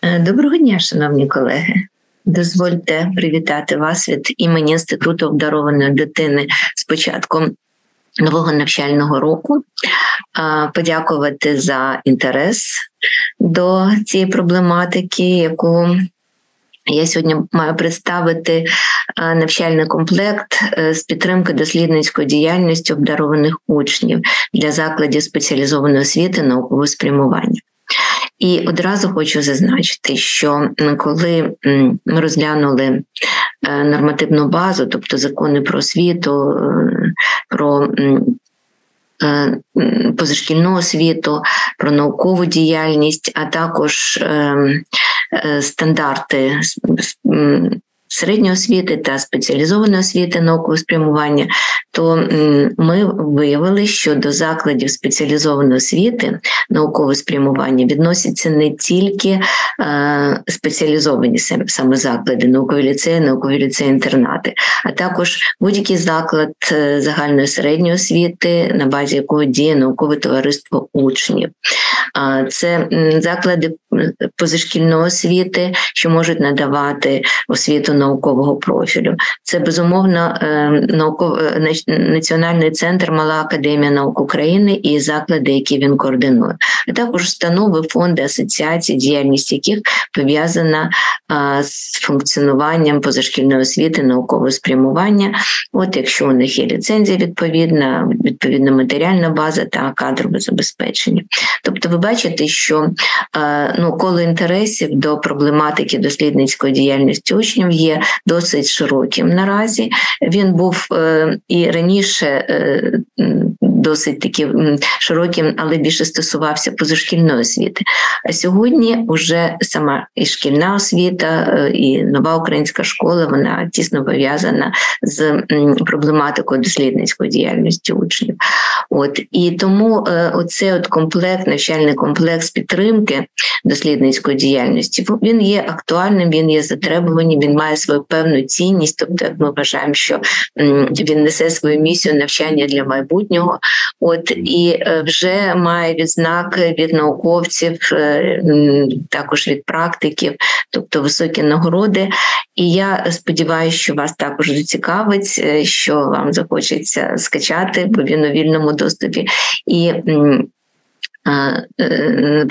Доброго дня, шановні колеги. Дозвольте привітати вас від імені Інституту обдарованої дитини з початком нового навчального року, подякувати за інтерес до цієї проблематики, яку я сьогодні маю представити навчальний комплект з підтримки дослідницької діяльності обдарованих учнів для закладів спеціалізованої освіти наукового спрямування. І одразу хочу зазначити, що коли ми розглянули нормативну базу, тобто закони про освіту, про позашкільну освіту, про наукову діяльність, а також стандарти середньої освіти та спеціалізованої освіти наукового спрямування, то ми виявили, що до закладів спеціалізованої освіти наукового спрямування відносяться не тільки спеціалізовані саме заклади, наукові ліцеї, інтернати, а також будь-який заклад загальної середньої освіти, на базі якого діє наукове товариство учнів. Це заклади позашкільної освіти, що можуть надавати освіту наукового профілю. Це, безумовно, Національний центр «Мала академія наук України» і заклади, які він координує. А також установи, фонди, асоціації, діяльність яких пов'язана з функціонуванням позашкільної освіти, наукового спрямування. От якщо у них є ліцензія відповідна матеріальна база та кадрове забезпечення. Тобто ви бачите, що коло інтересів до проблематики дослідницької діяльності учнів є досить широким наразі. Він був і раніше досить таким широким, але більше стосувався позашкільної освіти. А сьогодні вже сама і шкільна освіта, і нова українська школа, вона тісно пов'язана з проблематикою дослідницької діяльності учнів. І тому оцей комплект, навчальний комплекс підтримки дослідницької діяльності, він є актуальним, він є затребуваний, він має свою певну цінність, тобто ми вважаємо, що він несе свою місію навчання для майбутнього, і вже має відзнаки від науковців, також від практиків, тобто високі нагороди. І я сподіваюся, що вас також зацікавить, що вам захочеться скачати, бо він у вільному доступі. І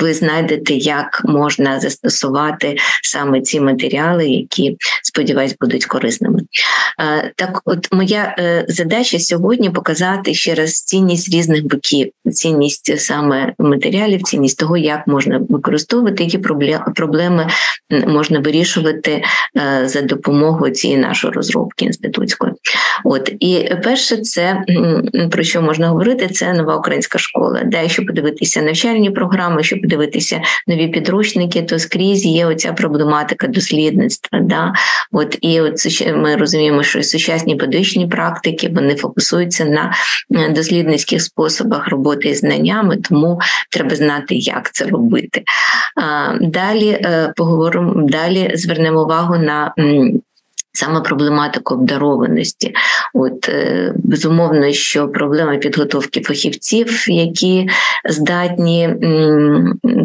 ви знайдете, як можна застосувати саме ці матеріали, які, сподіваюсь, будуть корисними. Так от, моя задача сьогодні показати ще раз цінність різних боків, цінність саме матеріалів, цінність того, як можна використовувати, які проблеми можна вирішувати за допомогою цієї нашої розробки інститутської. І перше, це, про що можна говорити, це нова українська школа. Якщо подивитися навчальні програми, щоб подивитися нові підручники, то скрізь є оця проблематика дослідництва. І ми розуміємо, що сучасні педагогічні практики, вони фокусуються на дослідницьких способах роботи із знаннями, тому треба знати, як це робити. Далі звернемо увагу на саме проблематику обдарованості. Безумовно, що проблема підготовки фахівців, які здатні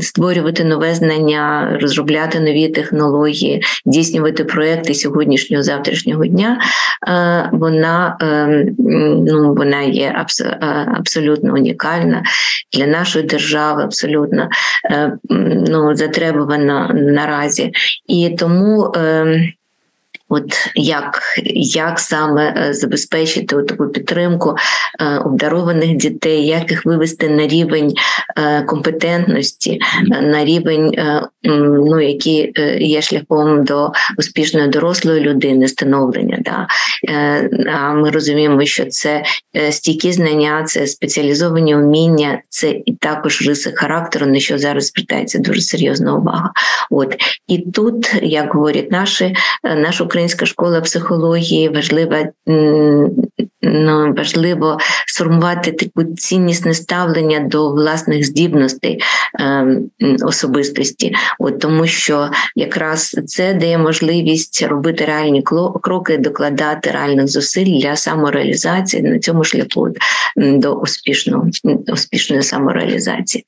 створювати нове знання, розробляти нові технології, здійснювати проекти сьогоднішнього, завтрашнього дня, вона є абсолютно унікальна для нашої держави, абсолютно затребувана наразі. І тому як саме забезпечити таку підтримку обдарованих дітей, як їх вивести на рівень компетентності, на рівень, який є шляхом до успішної дорослої людини, становлення. А ми розуміємо, що це стійкі знання, це спеціалізовані вміння, це і також риси характеру, на що зараз звертається дуже серйозна увага. І тут, як говорять наша українська школа психології, важлива важливо сформувати таку ціннісне ставлення до власних здібностей особистості, тому що якраз це дає можливість робити реальні кроки, докладати реальних зусиль для самореалізації на цьому шляху до успішної самореалізації.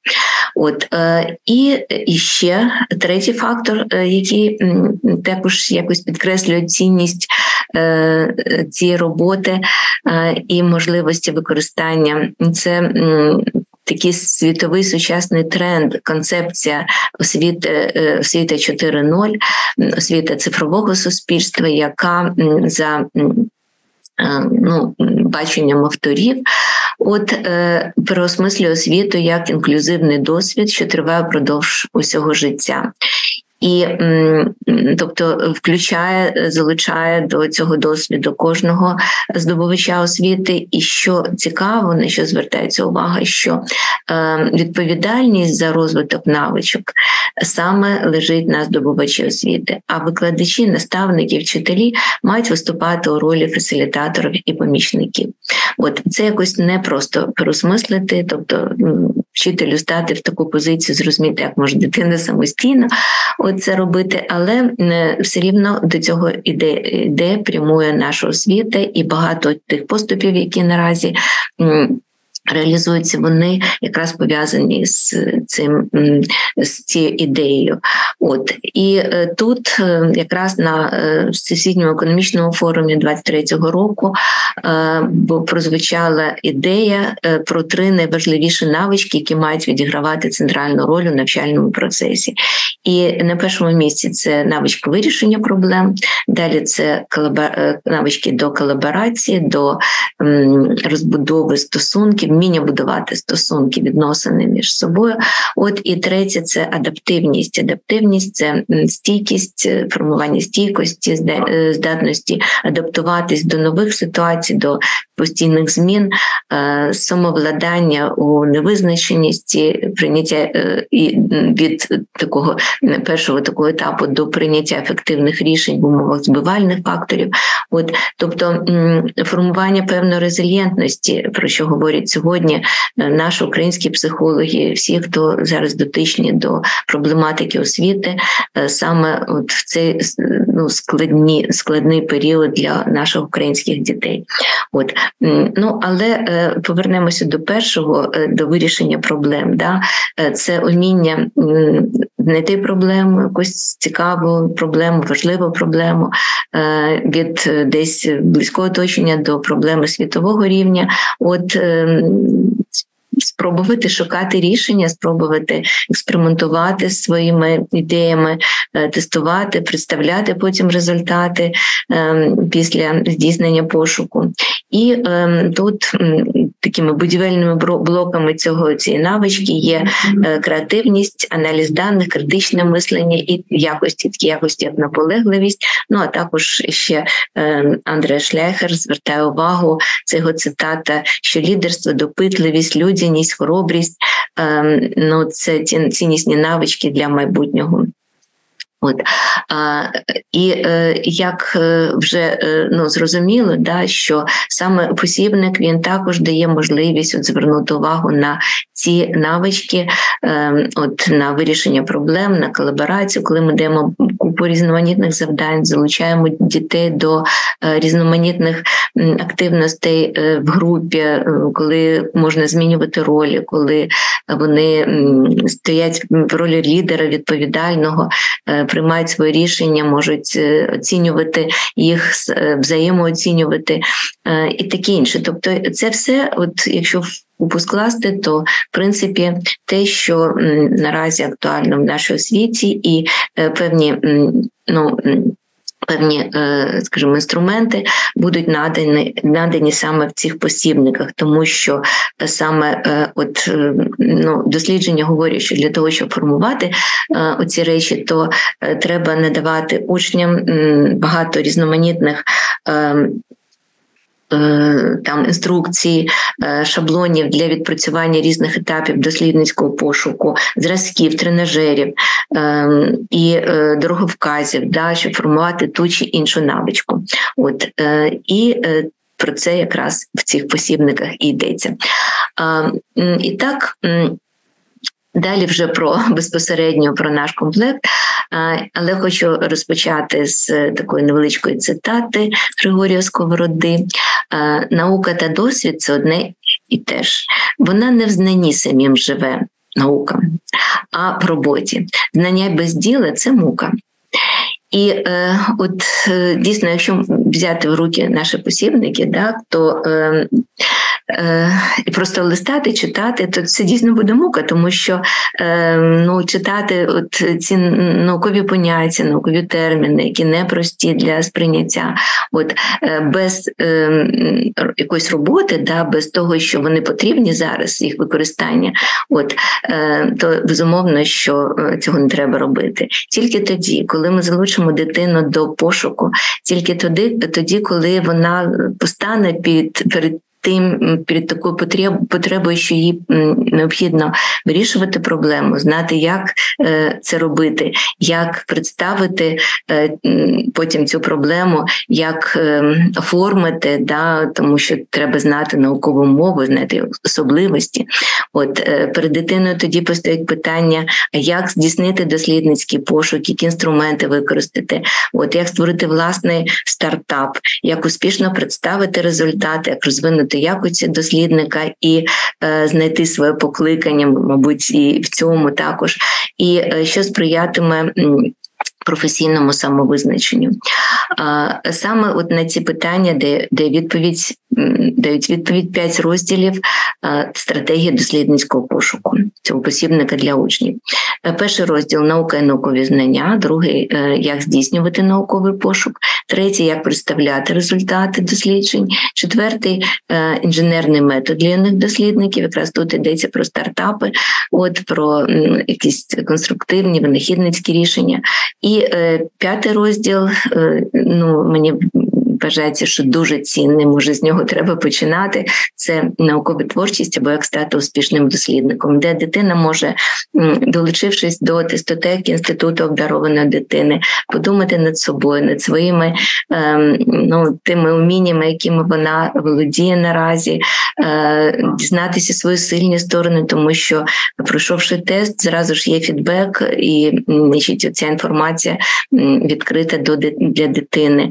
І ще третій фактор, який також якось підкреслює цінність цієї роботи і можливості використання, це такий світовий сучасний тренд, концепція освіта 4.0, освіта цифрового суспільства, яка за баченням авторів переосмислює освіту як інклюзивний досвід, що триває впродовж усього життя. І, тобто, залучає до цього досвіду кожного здобувача освіти. І що цікаво, на що звертається увага, що відповідальність за розвиток навичок саме лежить на здобувачі освіти, а викладачі, наставники, вчителі мають виступати у ролі фасилітаторів і помічників. Це якось не просто переосмислити, тобто вчителю стати в таку позицію, зрозуміти, як може дитина самостійно це робити, але все рівно до цього іде прямує наша освіта, і багато тих поступів, які наразі реалізуються, вони якраз пов'язані з цією ідеєю. І тут якраз на Всесвітньому економічному форумі 23-го року прозвучала ідея про 3 найважливіші навички, які мають відігравати центральну роль у навчальному процесі. І на першому місці це навички вирішення проблем, далі це навички до колаборації, до розбудови стосунків, вміння будувати стосунки, відносини між собою. І третє – це адаптивність. Адаптивність – це стійкість, формування стійкості, здатності адаптуватись до нових ситуацій, до постійних змін, самовладання у невизначеності, прийняття від такого першого такого етапу до прийняття ефективних рішень в умовах збивальних факторів. Тобто формування певної резильєнтності, про що говорять сьогодні наші українські психологи, всі, хто зараз дотичні до проблематики освіти, саме в цей складний період для наших українських дітей. Але повернемося до першого, до вирішення проблем. Це уміння знайти проблему, якусь цікаву проблему, важливу проблему, від десь близького оточення до проблеми світового рівня. Спробувати шукати рішення, спробувати експериментувати з своїми ідеями, тестувати, представляти потім результати після здійснення пошуку. І тут такими будівельними блоками цієї навички є креативність, аналіз даних, критичне мислення і такі якості, як наполегливість. А також ще Андре Шляхер звертає увагу, це його цитата, що лідерство, допитливість, людяність, хоробрість – це ціннісні навички для майбутнього. І як вже зрозуміло, що саме посібник, він також дає можливість звернути увагу на ці навички, на вирішення проблем, на колаборацію, коли ми даємо купу різноманітних завдань, залучаємо дітей до різноманітних активностей в групі, коли можна змінювати ролі, коли вони стоять в ролі лідера відповідального, приймають свої рішення, можуть оцінювати їх, взаємооцінювати і таке інше. Тобто це все, якщо в купу скласти, то, в принципі, те, що наразі актуально в нашій освіті, і певні, скажімо, інструменти будуть надані саме в цих посібниках, тому що саме дослідження говорять, що для того, щоб формувати оці речі, то треба надавати учням багато різноманітних інструкцій, шаблонів для відпрацювання різних етапів дослідницького пошуку, зразків, тренажерів і дороговказів, щоб формувати ту чи іншу навичку. І про це якраз в цих посібниках і йдеться. І так, далі вже безпосередньо про наш комплект, але хочу розпочати з такої невеличкої цитати Григорія Сковороди. «Наука та досвід – це одне і те ж. Вона не в знанні самим живе, наука, а в роботі. Знання без діла – це мука». І дійсно, якщо взяти в руки наші посібники, то і просто листати, читати, то це дійсно буде мука, тому що читати ці наукові поняття, наукові терміни, які непрості для сприйняття, без якоїсь роботи, без того, що вони потрібні зараз, їх використання, то безумовно, що цього не треба робити. Тільки тоді, коли ми залучимо дитину до пошуку, тільки тоді, коли вона постане перед такою потребою, що їй необхідно вирішувати проблему, знати, як це робити, як представити потім цю проблему, як оформити, тому що треба знати наукову мову, знати особливості. Перед дитиною тоді постають питання, як здійснити дослідницький пошук, які інструменти використати, як створити власний стартап, як успішно представити результати, як розвинути якості дослідника і знайти своє покликання, мабуть, і в цьому також, і що сприятиме професійному самовизначенню. Саме на ці питання, де дають відповідь 5 розділів стратегії дослідницького пошуку цього посібника для учнів. Перший розділ – наука і наукові знання, другий – як здійснювати науковий пошук, третій – як представляти результати досліджень, четвертий – інженерний метод для юних дослідників, якраз тут йдеться про стартапи, про якісь конструктивні, винахідницькі рішення. І п'ятий розділ, мені вважається, що дуже цінний, може з нього треба починати, це наукова творчість або як стати успішним дослідником, де дитина може, долучившись до тестотеки Інституту обдарованої дитини, подумати над собою, над своїми тими уміннями, якими вона володіє наразі, дізнатися свої сильні сторони, тому що, пройшовши тест, зразу ж є фідбек, і ця інформація відкрита для дитини.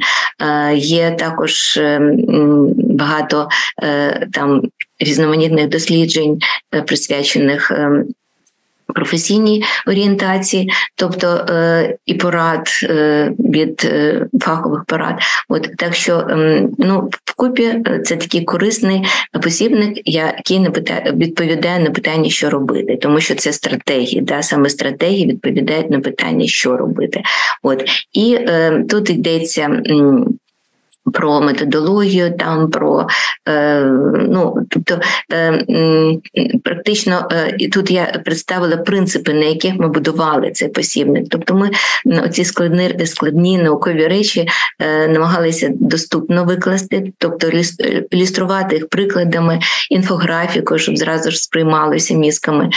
Є також багато різноманітних досліджень, присвячених професійній орієнтації, тобто і порад від фахових порад. Так що, вкупі це такий корисний посібник, який відповідає на питання, що робити, тому що це стратегії, саме стратегії відповідають на питання, що робити. І тут йдеться про методологію, практично тут я представила принципи, на яких ми будували цей посібник. Тобто ми ці складні наукові речі намагалися доступно викласти, тобто ілюструвати їх прикладами, інфографіку, щоб зразу ж сприймалося мізками.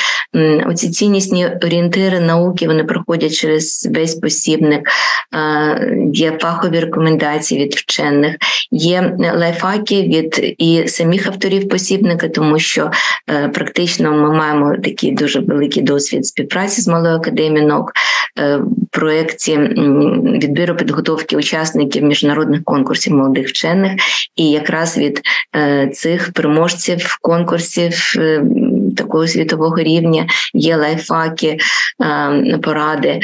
Оці ціннісні орієнтири науки, вони проходять через весь посібник. Є фахові рекомендації від вчених, є лайфхаки від і самих авторів посібника, тому що практично ми маємо такий дуже великий досвід співпраці з Малою академією наук, в проєкті відбіру підготовки учасників міжнародних конкурсів молодих вчених, і якраз від цих переможців конкурсів такого світового рівня є лайфхаки, поради,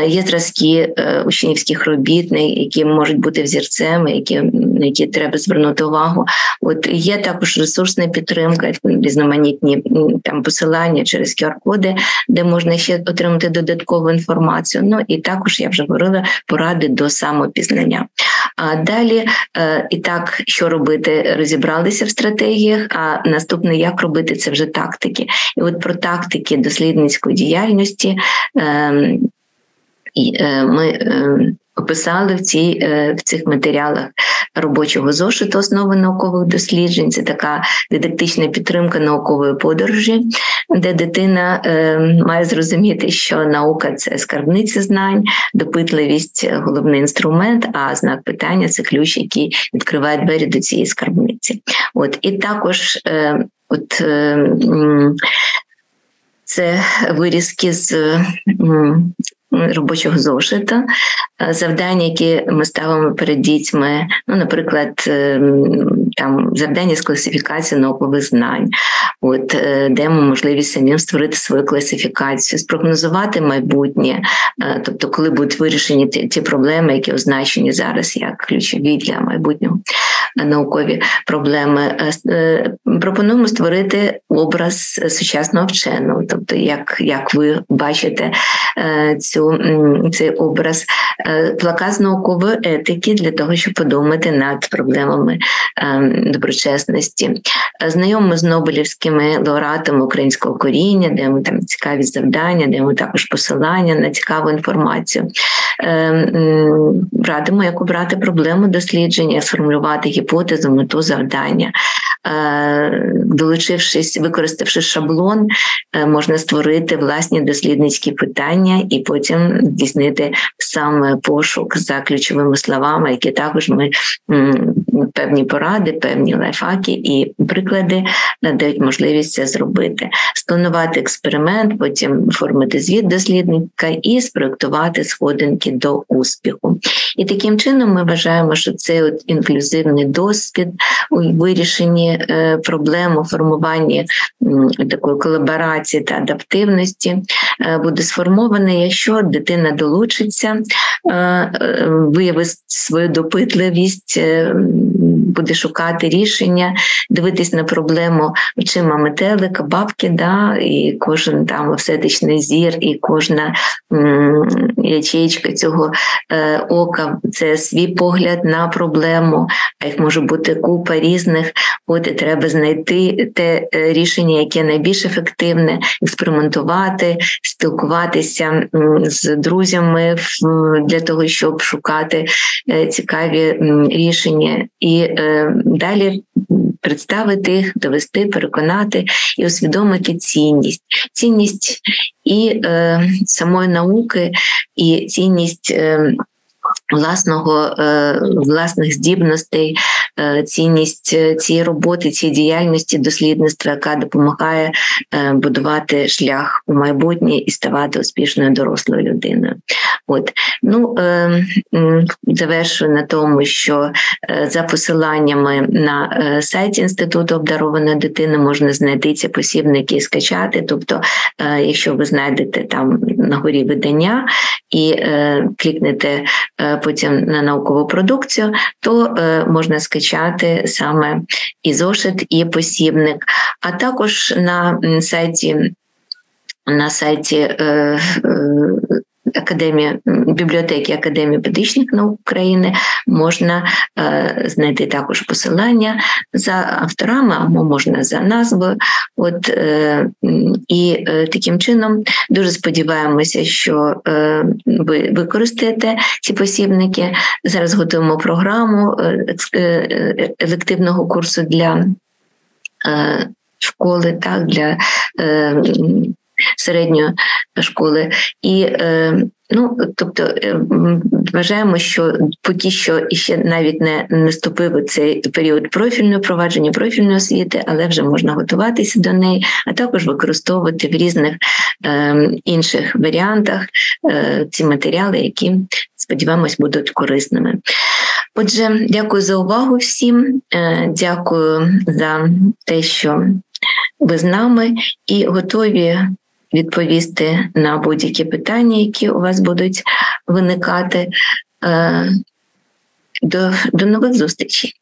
є зразки учнівських робіт, які можуть бути взірцем, на які треба звернути увагу. Є також ресурсна підтримка, різноманітні посилання через QR-коди, де можна ще отримати додаткову інформацію. І також, я вже говорила, поради до самопізнання. А далі, і так, що робити, розібралися в стратегіях, а наступне, як робити, це вже тактики. І про тактики дослідницької діяльності Ми описали в цих матеріалах робочого зошиту основи наукових досліджень. Це така дидактична підтримка наукової подорожі, де дитина має зрозуміти, що наука – це скарбниця знань, допитливість – головний інструмент, а знак питання – це ключ, який відкриває двері до цієї скарбниці. І також це вирізки з робочого зошита, завдання, які ми ставимо перед дітьми, наприклад, завдання з класифікації наукових знань, даємо можливість самим створити свою класифікацію, спрогнозувати майбутнє, тобто коли будуть вирішені ті проблеми, які означені зараз як ключові для майбутнього наукові проблеми. Пропонуємо створити образ сучасного вченого, тобто як ви бачите цей образ, плакат з наукової етики для того, щоб подумати над проблемами доброчесності. Знайомі з нобелівськими лауреатами українського коріння, даємо там цікаві завдання, даємо також посилання на цікаву інформацію. Радимо, як обрати проблему дослідження, сформулювати гіпотезу, мету завдання. Використавши шаблон, можна створити власні дослідницькі питання і потім здійснити саме пошук за ключовими словами, які також ми певні поради, певні лайфхаки і приклади дають можливість це зробити. Спланувати експеримент, потім оформити звіт дослідника і спроектувати сходинки до успіху. І таким чином ми вважаємо, що цей інклюзивний досвід у вирішенні проблем, у формуванні такої колаборації та адаптивності буде сформований, якщо дитина долучиться, виявить свою допитливість, буде шукати рішення, дивитись на проблему очима метелика, бабки, і кожен офсетичний зір, і кожна ячеєчка цього ока – це свій погляд на проблему, а їх може бути купа різних. І треба знайти те рішення, яке найбільш ефективне, експериментувати, спілкуватися з друзями для того, щоб шукати цікаві рішення. І далі представити їх, довести, переконати і усвідомити цінність і самої науки, і цінність власних здібностей, цінність цієї роботи, цієї діяльності, дослідництва, яка допомагає будувати шлях у майбутнє і ставати успішною дорослою людиною. Завершую на тому, що за посиланнями на сайті Інституту обдарованої дитини можна знайти ці посібники і скачати. Тобто, якщо ви знайдете там на горі видання і клікнете потім на наукову продукцію, то можна скачати саме і зошит, і посібник. А також на сайті бібліотеки Академії педагогічних наук України можна знайти також посилання за авторами, або можна за назвою. І таким чином дуже сподіваємося, що ви використаєте ці посібники. Зараз готуємо програму елективного курсу для школи, для середньої школи. І тобто вважаємо, що поки що ще навіть не наступив цей період впровадження профільної освіти, але вже можна готуватися до неї, а також використовувати в різних інших варіантах ці матеріали, які, сподіваємось, будуть корисними. Отже, дякую за увагу всім, дякую за те, що ви з нами і готові відповісти на будь-які питання, які у вас будуть виникати. До нових зустрічей!